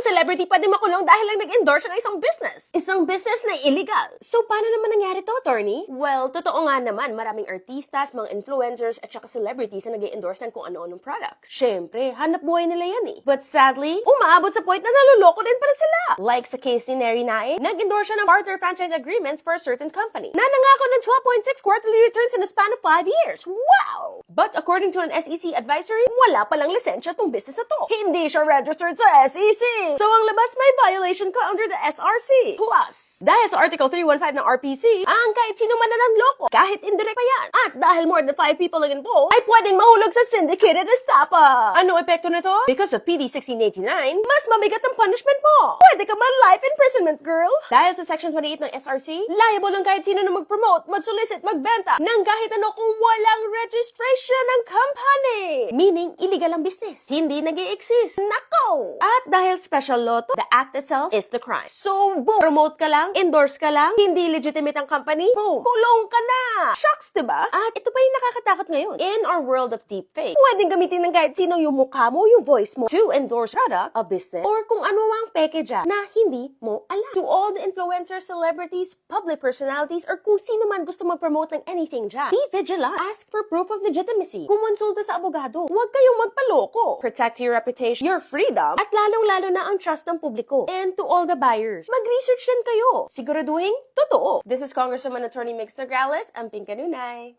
celebrity pwede makulong dahil lang nag-endorse ng isang business. Isang business na illegal. So, paano naman nangyari to, attorney? Well, totoo nga naman, maraming artistas, mga influencers, at saka celebrities na nag-endorse ng kung ano-anong products. Syempre, hanap buhay nila yan eh. But sadly, umaabot sa point na naluloko din para sila. Like sa case ni Neri Nae, nag-endorse siya ng partner franchise agreements for a certain company na nangako ng 12.6 quarterly returns in a span of 5 years. Wow! But according to an SEC advisory, wala palang lisensya tong business na to. Hindi siya registered sa SEC. So ang labas may violation ka under the SRC. Plus, dahil sa Article 315 ng RPC, ang kahit sino man na nanloko, kahit indirect pa yan. At dahil more than 5 people ang involved, ay pwedeng mahulog sa syndicated estafa. Ano epekto nito? Because of PD 1689, mas mabigat ang punishment mo. Pwede ka man life imprisonment, girl. Dahil sa Section 28 ng SRC, liable ang kahit sino na mag-promote, mag-solicit, magbenta ng kahit ano kung walang registration ng company. Meaning, illegal ang business. Hindi nag-i-exist. Nako! At dahil special law to, the act itself is the crime. So, boom! Promote ka lang, endorse ka lang, hindi legitimate ang company, boom! Kulong ka na! Shocks, diba? At ito pa yung nakakatakot ngayon. In our world of deepfake, pwedeng gamitin ng kahit sino yung mukha mo, yung voice mo, to endorse product, a business, or kung ano ang peke dyan na hindi mo alam. To all the influencers, celebrities, public personalities, or kung sino man gusto mag-promote ng anything dyan, be vigilant. Ask for proof of legitimacy. Kumonsulta sa abogado. Huwag kayong magpaloko. Protect your reputation, your freedom, at lalong-lalo na ang trust ng publiko. And to all the buyers, mag-research din kayo. Siguraduhin, totoo. This is Congresswoman Attorney Mix Nograles, ang Pink Kanunay.